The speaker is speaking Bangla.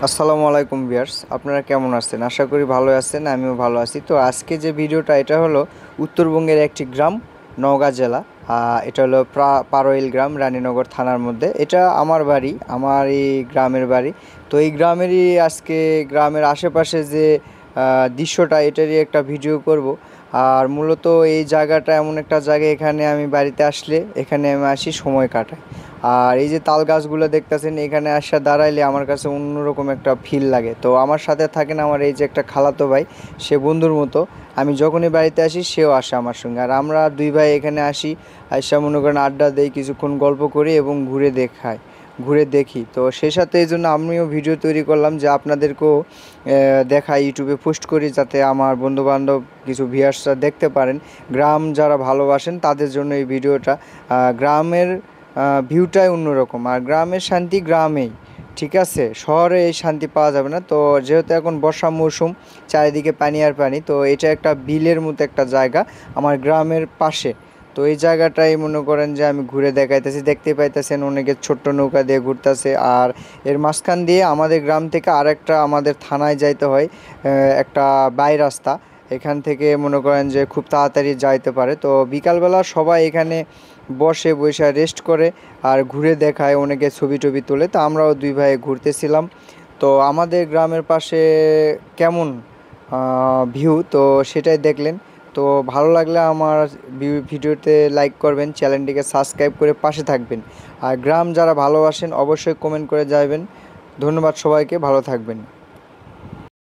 আসসালামু আলাইকুম ভিউয়ার্স, আপনারা কেমন আছেন? আশা করি ভালো আছেন, আমিও ভালো আছি। তো আজকে যে ভিডিওটা এটা হলো উত্তরবঙ্গের একটি গ্রাম, নওগাঁ জেলা। এটা হলো পারোইল গ্রাম, রানীনগর থানার মধ্যে। এটা আমার বাড়ি, আমার এই গ্রামের বাড়ি। তো এই গ্রামেরই আজকে গ্রামের আশেপাশে যে দৃশ্যটা এটারই একটা ভিডিও করব। আর মূলত এই জায়গাটা এমন একটা জায়গা, এখানে আমি বাড়িতে আসলে এখানে আমি আসি সময় কাটাই। আর এই যে তাল গাছগুলো দেখতেছেন, এখানে আসা দাঁড়াইলে আমার কাছে অন্যরকম একটা ফিল লাগে। তো আমার সাথে থাকেন আমার এই যে একটা খালাতো ভাই, সে বন্ধুর মতো। আমি যখনই বাড়িতে আসি সেও আসে আমার সঙ্গে, আর আমরা দুই ভাই এখানে আসি, আইসা মনে করেন আড্ডা দেই, কিছুক্ষণ গল্প করি এবং ঘুরে দেখি। তো সেই সাথে এই জন্য আমিও ভিডিও তৈরি করলাম যে আপনাদেরকেও দেখাই, ইউটিউবে পোস্ট করি, যাতে আমার বন্ধুবান্ধব কিছু ভিউয়ার্সরা দেখতে পারেন। গ্রাম যারা ভালোবাসেন তাদের জন্য এই ভিডিওটা। গ্রামের ভিউটাই অন্যরকম, আর গ্রামের শান্তি গ্রামেই, ঠিক আছে? শহরে এই শান্তি পাওয়া যাবে না। তো যেহেতু এখন বর্ষা মৌসুম, চারিদিকে পানি আর পানি, তো এটা একটা বিলের মতো একটা জায়গা আমার গ্রামের পাশে। তো এই জায়গাটাই মনে করেন যে আমি ঘুরে দেখাইতেছি, দেখতে পাইতেছেন অনেকে ছোট্ট নৌকা দিয়ে ঘুরতেছে। আর এর মাঝখান দিয়ে আমাদের গ্রাম থেকে আরেকটা আমাদের থানায় যাইতে হয়, একটা বাই রাস্তা। এখান থেকে মনে করেন যে খুব তাড়াতাড়ি যাইতে পারে। তো বিকালবেলা সবাই এখানে বসে রেস্ট করে আর ঘুরে দেখায়, অনেকে ছবি টবি তোলে। তো আমরাও দুই ভাই ঘুরতেছিলাম। তো আমাদের গ্রামের পাশে কেমন ভিউ, তো সেটাই দেখলেন। তো ভালো লাগলে আমার ভিডিওতে লাইক করবেন, চ্যানেলটিকে সাবস্ক্রাইব করে পাশে থাকবেন। আর গ্রাম যারা ভালোবাসেন অবশ্যই কমেন্ট করে যাবেন। ধন্যবাদ সবাইকে, ভালো থাকবেন।